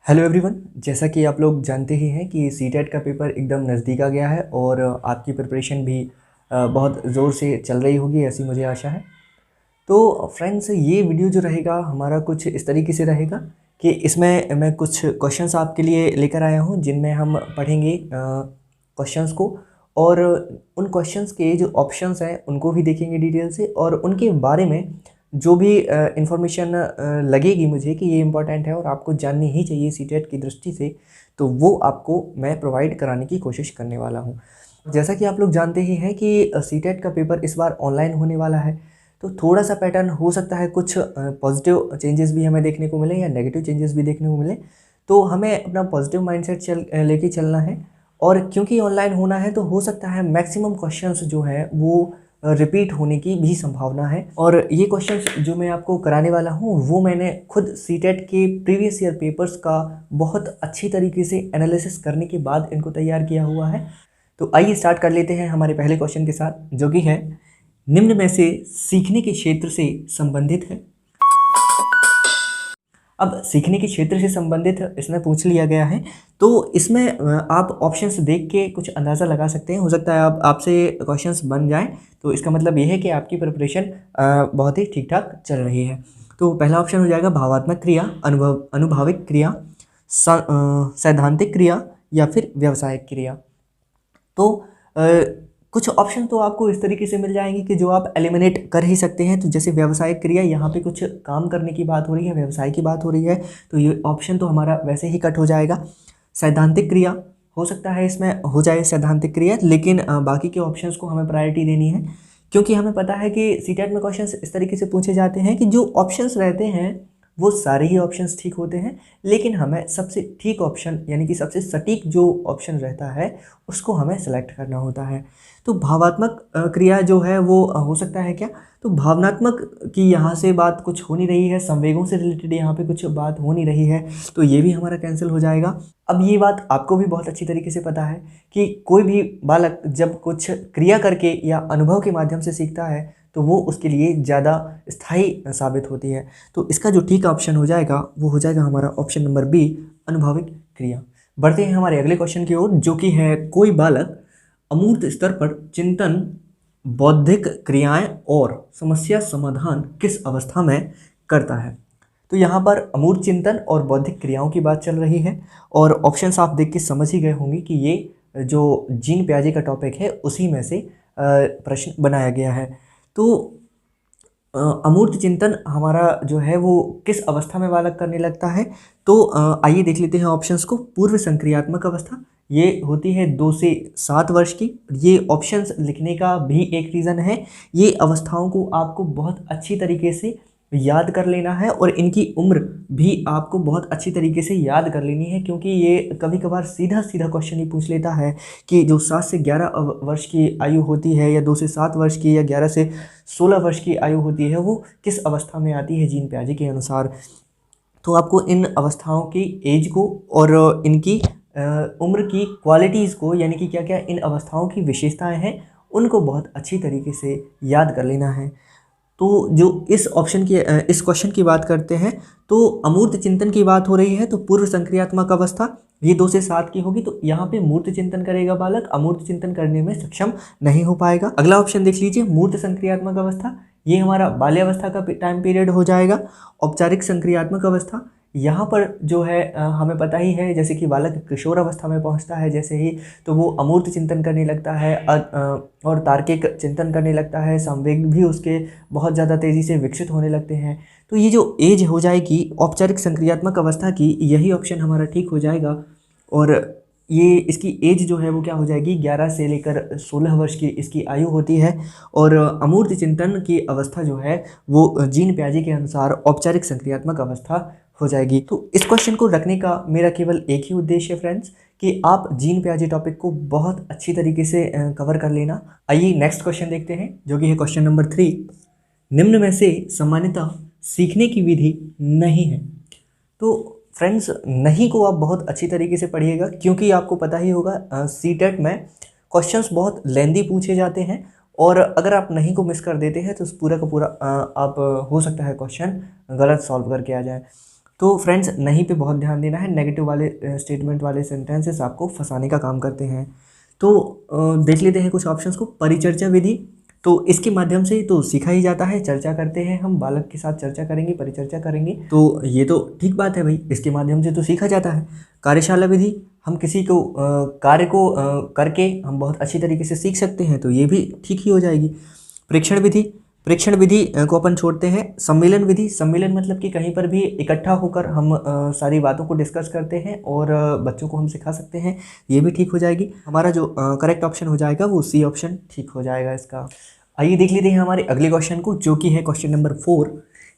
Hello everyone. जैसा कि आप लोग जानते ही हैं कि सीटेट का पेपर एकदम नज़दीक आ गया है और आपकी प्रिपरेशन भी बहुत ज़ोर से चल रही होगी, ऐसी मुझे आशा है। तो फ्रेंड्स, ये वीडियो जो रहेगा हमारा कुछ इस तरीके से रहेगा कि इसमें मैं कुछ क्वेश्चंस आपके लिए लेकर आया हूँ, जिनमें हम पढ़ेंगे क्वेश्चंस को, और उन क्वेश्चंस के जो ऑप्शंस हैं उनको भी देखेंगे डिटेल से, और उनके बारे में जो भी इंफॉर्मेशन लगेगी मुझे कि ये इम्पोर्टेंट है और आपको जाननी ही चाहिए सीटेट की दृष्टि से, तो वो आपको मैं प्रोवाइड कराने की कोशिश करने वाला हूँ। जैसा कि आप लोग जानते ही हैं कि सीटेट का पेपर इस बार ऑनलाइन होने वाला है, तो थोड़ा सा पैटर्न हो सकता है, कुछ पॉजिटिव चेंजेस भी हमें देखने को मिले या नेगेटिव चेंजेस भी देखने को मिले। तो हमें अपना पॉजिटिव माइंडसेट लेके चलना है, और क्योंकि ऑनलाइन होना है तो हो सकता है मैक्सिमम क्वेश्चंस जो है वो रिपीट होने की भी संभावना है। और ये क्वेश्चंस जो मैं आपको कराने वाला हूँ वो मैंने खुद सीटेट के प्रीवियस ईयर पेपर्स का बहुत अच्छी तरीके से एनालिसिस करने के बाद इनको तैयार किया हुआ है। तो आइए स्टार्ट कर लेते हैं हमारे पहले क्वेश्चन के साथ, जो कि है निम्न में से सीखने के क्षेत्र से संबंधित है। अब सीखने के क्षेत्र से संबंधित इसमें पूछ लिया गया है, तो इसमें आप ऑप्शंस देख के कुछ अंदाज़ा लगा सकते हैं। हो सकता है आप आपसे क्वेश्चंस बन जाएं, तो इसका मतलब ये है कि आपकी प्रिपरेशन बहुत ही ठीक ठाक चल रही है। तो पहला ऑप्शन हो जाएगा भावात्मक क्रिया, अनुभाविक क्रिया, सैद्धांतिक क्रिया या फिर व्यावसायिक क्रिया। तो कुछ ऑप्शन तो आपको इस तरीके से मिल जाएंगे कि जो आप एलिमिनेट कर ही सकते हैं। तो जैसे व्यावसायिक क्रिया, यहाँ पे कुछ काम करने की बात हो रही है, व्यवसाय की बात हो रही है, तो ये ऑप्शन तो हमारा वैसे ही कट हो जाएगा। सैद्धांतिक क्रिया हो सकता है इसमें हो जाए सैद्धांतिक क्रिया, लेकिन बाकी के ऑप्शंस को हमें प्रायोरिटी देनी है, क्योंकि हमें पता है कि सीटेट में क्वेश्चंस इस तरीके से पूछे जाते हैं कि जो ऑप्शंस रहते हैं वो सारे ही ऑप्शंस ठीक होते हैं, लेकिन हमें सबसे ठीक ऑप्शन यानी कि सबसे सटीक जो ऑप्शन रहता है उसको हमें सेलेक्ट करना होता है। तो भावात्मक क्रिया जो है वो हो सकता है क्या, तो भावनात्मक की यहाँ से बात कुछ हो नहीं रही है, संवेगों से रिलेटेड यहाँ पे कुछ बात हो नहीं रही है, तो ये भी हमारा कैंसिल हो जाएगा। अब ये बात आपको भी बहुत अच्छी तरीके से पता है कि कोई भी बालक जब कुछ क्रिया करके या अनुभव के माध्यम से सीखता है तो वो उसके लिए ज़्यादा स्थायी साबित होती है। तो इसका जो ठीक ऑप्शन हो जाएगा वो हो जाएगा हमारा ऑप्शन नंबर बी, अनुभाविक क्रिया। बढ़ते हैं हमारे अगले क्वेश्चन की ओर, जो कि है कोई बालक अमूर्त स्तर पर चिंतन, बौद्धिक क्रियाएं और समस्या समाधान किस अवस्था में करता है। तो यहाँ पर अमूर्त चिंतन और बौद्धिक क्रियाओं की बात चल रही है, और ऑप्शंस आप देख के समझ ही गए होंगे कि ये जो जीन पियाजे का टॉपिक है उसी में से प्रश्न बनाया गया है। तो अमूर्त चिंतन हमारा जो है वो किस अवस्था में बालक करने लगता है, तो आइए देख लेते हैं ऑप्शंस को। पूर्व संक्रियात्मक अवस्था, ये होती है 2 से 7 वर्ष की। ये ऑप्शंस लिखने का भी एक रीज़न है, ये अवस्थाओं को आपको बहुत अच्छी तरीके से याद कर लेना है, और इनकी उम्र भी आपको बहुत अच्छी तरीके से याद कर लेनी है, क्योंकि ये कभी कभार सीधा सीधा क्वेश्चन ही पूछ लेता है कि जो 7 से 11 वर्ष की आयु होती है, या 2 से 7 वर्ष की, या 11 से 16 वर्ष की आयु होती है, वो किस अवस्था में आती है जीन पियाजे के अनुसार। तो आपको इन अवस्थाओं की एज को और इनकी उम्र की क्वालिटीज़ को, यानी कि क्या क्या इन अवस्थाओं की विशेषताएं हैं, उनको बहुत अच्छी तरीके से याद कर लेना है। तो जो इस ऑप्शन की इस क्वेश्चन की बात करते हैं, तो अमूर्त चिंतन की बात हो रही है, तो पूर्व संक्रियात्मक अवस्था ये 2 से 7 की होगी, तो यहाँ पे मूर्त चिंतन करेगा बालक, अमूर्त चिंतन करने में सक्षम नहीं हो पाएगा। अगला ऑप्शन देख लीजिए, मूर्त संक्रियात्मक अवस्था, ये हमारा बाल्यावस्था का टाइम पीरियड हो जाएगा। औपचारिक संक्रियात्मक अवस्था, यहाँ पर जो है हमें पता ही है, जैसे कि बालक किशोर अवस्था में पहुँचता है जैसे ही, तो वो अमूर्त चिंतन करने लगता है और तार्किक चिंतन करने लगता है, संवेग भी उसके बहुत ज़्यादा तेज़ी से विकसित होने लगते हैं। तो ये जो एज हो जाएगी औपचारिक संक्रियात्मक अवस्था की, यही ऑप्शन हमारा ठीक हो जाएगा, और ये इसकी एज जो है वो क्या हो जाएगी, 11 से लेकर 16 वर्ष की इसकी आयु होती है। और अमूर्त चिंतन की अवस्था जो है वो जीन पियाजे के अनुसार औपचारिक संक्रियात्मक अवस्था हो जाएगी। तो इस क्वेश्चन को रखने का मेरा केवल एक ही उद्देश्य है फ्रेंड्स, कि आप जीन पियाजे टॉपिक को बहुत अच्छी तरीके से कवर कर लेना। आइए नेक्स्ट क्वेश्चन देखते हैं, जो कि है क्वेश्चन नंबर 3। निम्न में से सामान्यतः सीखने की विधि नहीं है। तो फ्रेंड्स, नहीं को आप बहुत अच्छी तरीके से पढ़िएगा, क्योंकि आपको पता ही होगा सीटेट में क्वेश्चंस बहुत लेंदी पूछे जाते हैं, और अगर आप नहीं को मिस कर देते हैं तो पूरा का पूरा आप हो सकता है क्वेश्चन गलत सॉल्व करके आ जाए। तो फ्रेंड्स नहीं पे बहुत ध्यान देना है, नेगेटिव वाले स्टेटमेंट वाले सेंटेंसेस आपको फंसाने का काम करते हैं। तो देख लेते हैं कुछ ऑप्शंस को। परिचर्चा विधि, तो इसके माध्यम से तो सीखा ही जाता है, चर्चा करते हैं हम, बालक के साथ चर्चा करेंगे, परिचर्चा करेंगे, तो ये तो ठीक बात है भाई, इसके माध्यम से तो सीखा जाता है। कार्यशाला विधि, हम किसी को कार्य को करके हम बहुत अच्छी तरीके से सीख सकते हैं, तो ये भी ठीक ही हो जाएगी। प्रेक्षण विधि, प्रेक्षण विधि को अपन छोड़ते हैं। सम्मेलन विधि, सम्मेलन मतलब कि कहीं पर भी इकट्ठा होकर हम सारी बातों को डिस्कस करते हैं और बच्चों को हम सिखा सकते हैं, ये भी ठीक हो जाएगी। हमारा जो करेक्ट ऑप्शन हो जाएगा वो सी ऑप्शन ठीक हो जाएगा इसका। आइए देख लेते हैं हमारे अगले क्वेश्चन को, जो कि है क्वेश्चन नंबर 4।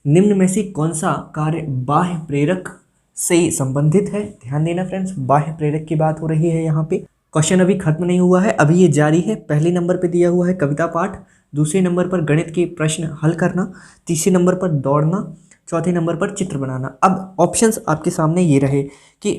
निम्न में से कौन सा कार्य बाह्य प्रेरक से संबंधित है? ध्यान देना फ्रेंड्स, बाह्य प्रेरक की बात हो रही है यहाँ पे। क्वेश्चन अभी खत्म नहीं हुआ है, अभी ये जारी है। पहले नंबर पे दिया हुआ है कविता पाठ, दूसरे नंबर पर गणित के प्रश्न हल करना, तीसरे नंबर पर दौड़ना, चौथे नंबर पर चित्र बनाना। अब ऑप्शंस आपके सामने ये रहे कि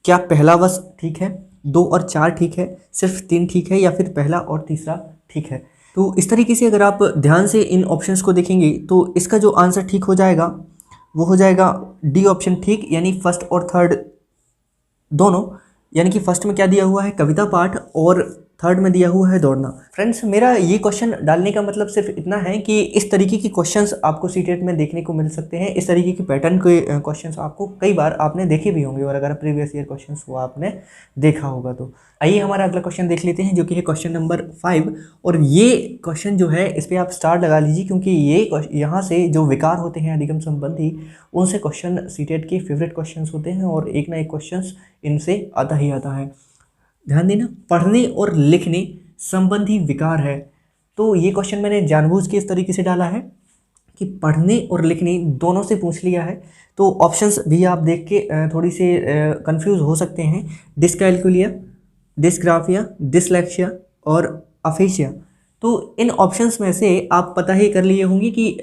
क्या पहला बस ठीक है, 2 और 4 ठीक है, सिर्फ 3 ठीक है, या फिर पहला और तीसरा ठीक है। तो इस तरीके से अगर आप ध्यान से इन ऑप्शंस को देखेंगे तो इसका जो आंसर ठीक हो जाएगा वो हो जाएगा डी ऑप्शन ठीक, यानी फर्स्ट और थर्ड दोनों। यानी कि फर्स्ट में क्या दिया हुआ है, कविता पाठ, और थर्ड में दिया हुआ है दौड़ना। फ्रेंड्स मेरा ये क्वेश्चन डालने का मतलब सिर्फ इतना है कि इस तरीके की क्वेश्चंस आपको सीटेट में देखने को मिल सकते हैं। इस तरीके के पैटर्न के क्वेश्चंस आपको कई बार आपने देखे भी होंगे, और अगर प्रीवियस ईयर क्वेश्चंस वो आपने देखा होगा तो। आइए हमारा अगला क्वेश्चन देख लेते हैं, जो कि है क्वेश्चन नंबर 5। और ये क्वेश्चन जो है इस पर आप स्टार लगा लीजिए, क्योंकि ये यहाँ से जो विकार होते हैं अधिगम संबंधी, उनसे क्वेश्चन सीटेट के फेवरेट क्वेश्चन होते हैं, और एक ना एक क्वेश्चन इनसे आता ही आता है। ध्यान देना, पढ़ने और लिखने संबंधी विकार है। तो ये क्वेश्चन मैंने जानबूझ के इस तरीके से डाला है कि पढ़ने और लिखने दोनों से पूछ लिया है। तो ऑप्शंस भी आप देख के थोड़ी से कंफ्यूज हो सकते हैं। डिसकैल्कुलिया, डिस्ग्राफिया, डिसलेक्सिया और अफेशिया। तो इन ऑप्शंस में से आप पता ही कर लिए होंगे कि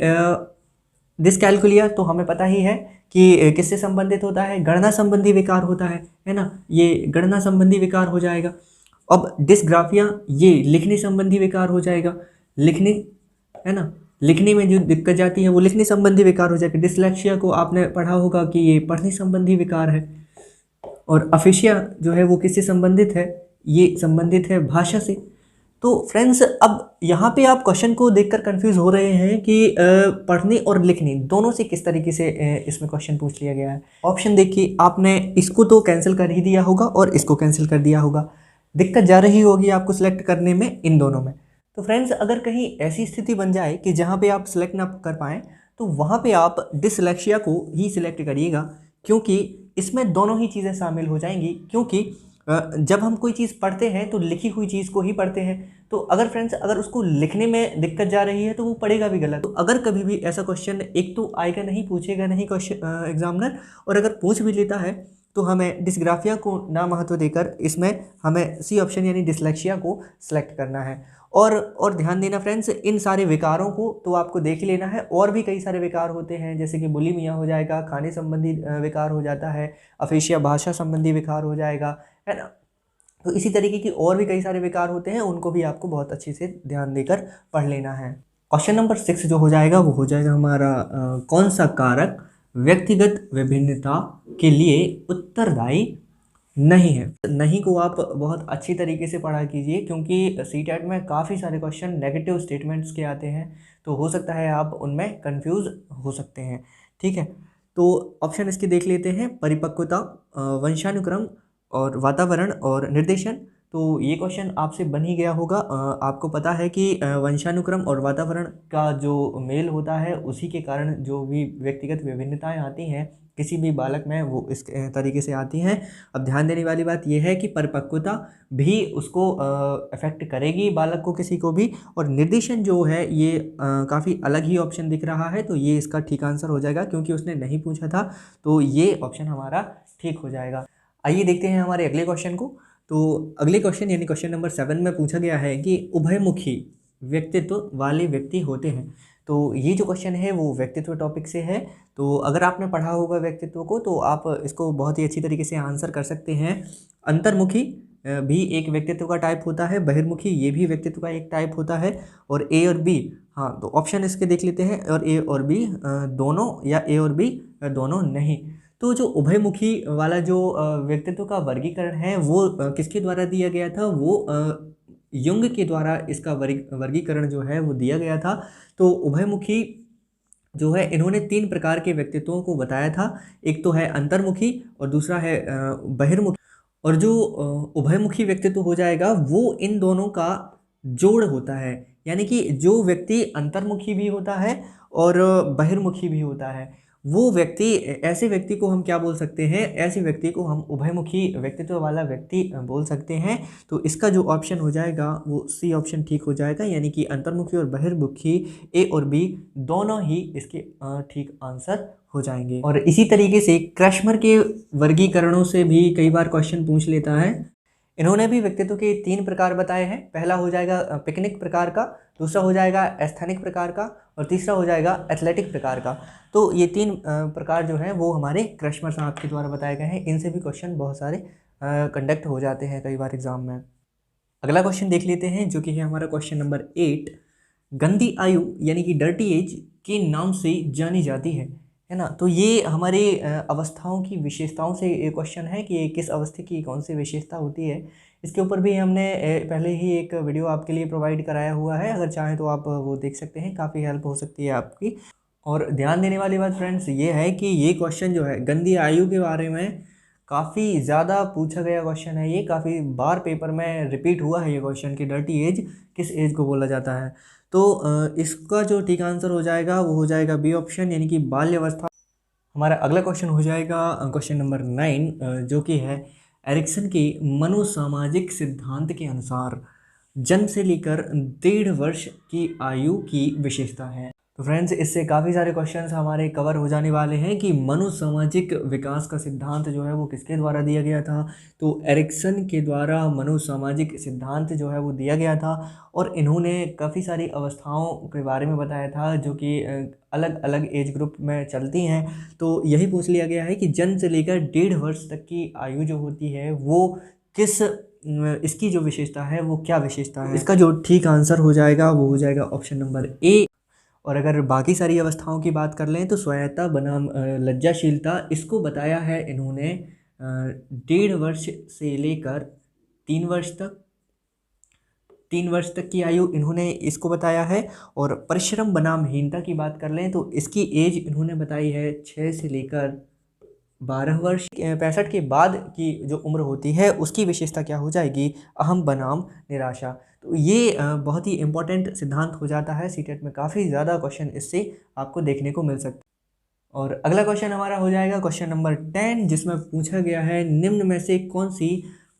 डिसकैल्कुलिया तो हमें पता ही है कि किससे संबंधित होता है, गणना संबंधी विकार होता है ना, ये गणना संबंधी विकार हो जाएगा। अब डिसग्राफिया ये लिखने संबंधी विकार हो जाएगा, लिखने है ना, लिखने में जो दिक्कत जाती है वो लिखने संबंधी विकार हो जाएगा। डिसलेक्सिया को आपने पढ़ा होगा कि ये पढ़ने संबंधी विकार है। और अफेशिया जो है वो किससे संबंधित है, ये संबंधित है भाषा से। तो फ्रेंड्स अब यहाँ पे आप क्वेश्चन को देखकर कंफ्यूज हो रहे हैं कि पढ़ने और लिखने दोनों से किस तरीके से इसमें क्वेश्चन पूछ लिया गया है। ऑप्शन देखिए, आपने इसको तो कैंसिल कर ही दिया होगा और इसको कैंसिल कर दिया होगा, दिक्कत जा रही होगी आपको सिलेक्ट करने में इन दोनों में। तो फ्रेंड्स अगर कहीं ऐसी स्थिति बन जाए कि जहाँ पे आप सिलेक्ट ना कर पाएँ, तो वहाँ पे आप डिसलेक्सिया को ही सिलेक्ट करिएगा, क्योंकि इसमें दोनों ही चीज़ें शामिल हो जाएंगी। क्योंकि जब हम कोई चीज़ पढ़ते हैं तो लिखी हुई चीज़ को ही पढ़ते हैं, तो अगर फ्रेंड्स अगर उसको लिखने में दिक्कत जा रही है तो वो पढ़ेगा भी गलत। तो अगर कभी भी ऐसा क्वेश्चन एक तो आएगा नहीं, पूछेगा नहीं क्वेश्चन एग्जामिनर, और अगर पूछ भी लेता है तो हमें डिसग्राफिया को ना महत्व देकर इसमें हमें सी ऑप्शन यानी डिसलेक्सिया को सिलेक्ट करना है। और ध्यान देना फ्रेंड्स, इन सारे विकारों को तो आपको देख लेना है, और भी कई सारे विकार होते हैं, जैसे कि बुलिमिया हो जाएगा, खाने संबंधी विकार हो जाता है, अफेशिया भाषा संबंधी विकार हो जाएगा, है ना। तो इसी तरीके की और भी कई सारे विकार होते हैं, उनको भी आपको बहुत अच्छे से ध्यान देकर पढ़ लेना है। क्वेश्चन नंबर 6 जो हो जाएगा वो हो जाएगा हमारा कौन सा कारक व्यक्तिगत विभिन्नता के लिए उत्तरदायी नहीं है। नहीं को आप बहुत अच्छी तरीके से पढ़ा कीजिए, क्योंकि सीटेट में काफ़ी सारे क्वेश्चन नेगेटिव स्टेटमेंट्स के आते हैं, तो हो सकता है आप उनमें कंफ्यूज हो सकते हैं। ठीक है, तो ऑप्शन इसके देख लेते हैं, परिपक्वता, वंशानुक्रम और वातावरण और निर्देशन। तो ये क्वेश्चन आपसे बन ही गया होगा। आपको पता है कि वंशानुक्रम और वातावरण का जो मेल होता है उसी के कारण जो भी व्यक्तिगत विभिन्नताएं आती हैं किसी भी बालक में वो इस तरीके से आती हैं। अब ध्यान देने वाली बात यह है कि परिपक्वता भी उसको अफेक्ट करेगी बालक को किसी को भी, और निर्देशन जो है ये काफ़ी अलग ही ऑप्शन दिख रहा है, तो ये इसका ठीक आंसर हो जाएगा, क्योंकि उसने नहीं पूछा था, तो ये ऑप्शन हमारा ठीक हो जाएगा। आइए देखते हैं हमारे अगले क्वेश्चन को। तो अगले क्वेश्चन यानी क्वेश्चन नंबर 7 में पूछा गया है कि उभयमुखी व्यक्तित्व वाले व्यक्ति होते हैं। तो ये जो क्वेश्चन है वो व्यक्तित्व टॉपिक से है, तो अगर आपने पढ़ा होगा व्यक्तित्व को तो आप इसको बहुत ही अच्छी तरीके से आंसर कर सकते हैं। अंतर्मुखी भी एक व्यक्तित्व का टाइप होता है, बहिर्मुखी ये भी व्यक्तित्व का एक टाइप होता है, और ए और बी, हाँ तो ऑप्शन इसके देख लेते हैं, और ए और बी दोनों या ए और बी दोनों नहीं। तो जो उभयमुखी वाला जो व्यक्तित्व का वर्गीकरण है वो किसके द्वारा दिया गया था, वो युंग के द्वारा इसका वर्गीकरण जो है वो दिया गया था। तो उभयमुखी जो है इन्होंने 3 प्रकार के व्यक्तित्वों को बताया था। एक तो है अंतर्मुखी और दूसरा है बहिर्मुखी। और जो उभयमुखी व्यक्तित्व हो जाएगा वो इन दोनों का जोड़ होता है, यानी कि जो व्यक्ति अंतर्मुखी भी होता है और बहिर्मुखी भी होता है, वो व्यक्ति, ऐसे व्यक्ति को हम क्या बोल सकते हैं, ऐसे व्यक्ति को हम उभयमुखी व्यक्तित्व वाला व्यक्ति बोल सकते हैं। तो इसका जो ऑप्शन हो जाएगा वो सी ऑप्शन ठीक हो जाएगा, यानी कि अंतर्मुखी और बहिर्मुखी ए और बी दोनों ही इसके ठीक आंसर हो जाएंगे। और इसी तरीके से क्रैशमर के वर्गीकरणों से भी कई बार क्वेश्चन पूछ लेता है। इन्होंने भी व्यक्तित्व के 3 प्रकार बताए हैं। पहला हो जाएगा पिकनिक प्रकार का, दूसरा हो जाएगा एस्थेनिक प्रकार का और तीसरा हो जाएगा एथलेटिक प्रकार का। तो ये 3 प्रकार जो हैं वो हमारे क्रैशमर साहब के द्वारा बताए गए हैं। इनसे भी क्वेश्चन बहुत सारे कंडक्ट हो जाते हैं कई बार एग्जाम में। अगला क्वेश्चन देख लेते हैं जो कि है हमारा क्वेश्चन नंबर 8। गंदी आयु यानी कि डर्टी एज के नाम से जानी जाती है ना। तो ये हमारे अवस्थाओं की विशेषताओं से एक क्वेश्चन है कि किस अवस्था की कौन सी विशेषता होती है। इसके ऊपर भी हमने पहले ही एक वीडियो आपके लिए प्रोवाइड कराया हुआ है, अगर चाहें तो आप वो देख सकते हैं, काफ़ी हेल्प हो सकती है आपकी। और ध्यान देने वाली बात फ्रेंड्स ये है कि ये क्वेश्चन जो है गंदी आयु के बारे में काफ़ी ज़्यादा पूछा गया क्वेश्चन है। ये काफ़ी बार पेपर में रिपीट हुआ है ये क्वेश्चन कि डर्टी एज किस एज को बोला जाता है। तो इसका जो ठीक आंसर हो जाएगा वो हो जाएगा बी ऑप्शन, यानी कि बाल्यावस्था। हमारा अगला क्वेश्चन हो जाएगा क्वेश्चन नंबर 9, जो कि है एरिक्सन के मनोसामाजिक सिद्धांत के अनुसार जन्म से लेकर 1.5 वर्ष की आयु की विशेषता है। तो फ्रेंड्स इससे काफ़ी सारे क्वेश्चंस हमारे कवर हो जाने वाले हैं कि मनोसामाजिक विकास का सिद्धांत जो है वो किसके द्वारा दिया गया था। तो एरिक्सन के द्वारा मनोसामाजिक सिद्धांत जो है वो दिया गया था और इन्होंने काफ़ी सारी अवस्थाओं के बारे में बताया था जो कि अलग अलग एज ग्रुप में चलती हैं। तो यही पूछ लिया गया है कि जन्म से लेकर 1.5 वर्ष तक की आयु जो होती है वो किस, इसकी जो विशेषता है वो क्या विशेषता है। इसका जो ठीक आंसर हो जाएगा वो हो जाएगा ऑप्शन नंबर ए। और अगर बाकी सारी अवस्थाओं की बात कर लें तो स्वायत्ता बनाम लज्जाशीलता, इसको बताया है इन्होंने 1.5 वर्ष से लेकर 3 वर्ष तक, 3 वर्ष तक की आयु इन्होंने इसको बताया है। और परिश्रम बनाम हीनता की बात कर लें तो इसकी एज इन्होंने बताई है 6 से लेकर 12 वर्ष। 65 के बाद की जो उम्र होती है उसकी विशेषता क्या हो जाएगी, अहम बनाम निराशा। तो ये बहुत ही इंपॉर्टेंट सिद्धांत हो जाता है। सीटेट में काफ़ी ज़्यादा क्वेश्चन इससे आपको देखने को मिल सकता है। और अगला क्वेश्चन हमारा हो जाएगा क्वेश्चन नंबर 10, जिसमें पूछा गया है निम्न में से कौन सी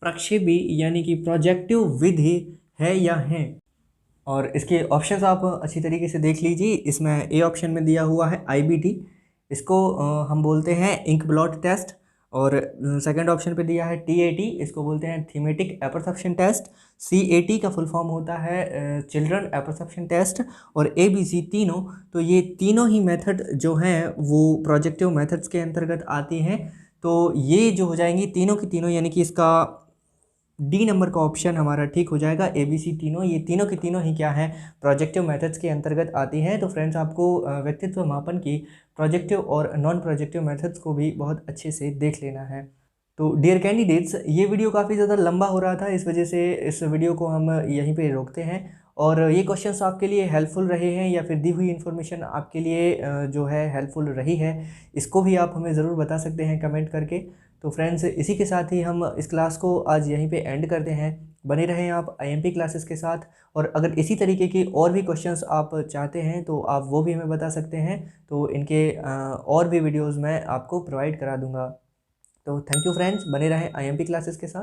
प्रक्षेपी यानी कि प्रोजेक्टिव विधि है या है। और इसके ऑप्शंस आप अच्छी तरीके से देख लीजिए। इसमें ए ऑप्शन में दिया हुआ है IBT, इसको हम बोलते हैं इंक ब्लॉट टेस्ट। और सेकंड ऑप्शन पे दिया है TAT, इसको बोलते हैं थीमेटिक एपरसेप्शन टेस्ट। CAT का फुल फॉर्म होता है चिल्ड्रन एपरसेप्शन टेस्ट। और ABC तीनों, तो ये तीनों ही मेथड जो हैं वो प्रोजेक्टिव मेथड्स के अंतर्गत आती हैं। तो ये जो हो जाएंगी तीनों की तीनों, यानी कि इसका डी नंबर का ऑप्शन हमारा ठीक हो जाएगा। ABC तीनों, ये तीनों की तीनों ही क्या है, प्रोजेक्टिव मेथड्स के अंतर्गत आती हैं। तो फ्रेंड्स आपको व्यक्तित्व मापन की प्रोजेक्टिव और नॉन प्रोजेक्टिव मेथड्स को भी बहुत अच्छे से देख लेना है। तो डियर कैंडिडेट्स, ये वीडियो काफ़ी ज़्यादा लंबा हो रहा था, इस वजह से इस वीडियो को हम यहीं पे रोकते हैं। और ये क्वेश्चंस आपके लिए हेल्पफुल रहे हैं या फिर दी हुई इन्फॉर्मेशन आपके लिए जो है हेल्पफुल रही है, इसको भी आप हमें ज़रूर बता सकते हैं कमेंट करके। तो फ्रेंड्स इसी के साथ ही हम इस क्लास को आज यहीं पे एंड करते हैं। बने रहें आप IMP क्लासेस के साथ। और अगर इसी तरीके की और भी क्वेश्चंस आप चाहते हैं तो आप वो भी हमें बता सकते हैं, तो इनके और भी वीडियोस मैं आपको प्रोवाइड करा दूंगा। तो थैंक यू फ्रेंड्स, बने रहें IMP क्लासेस के साथ।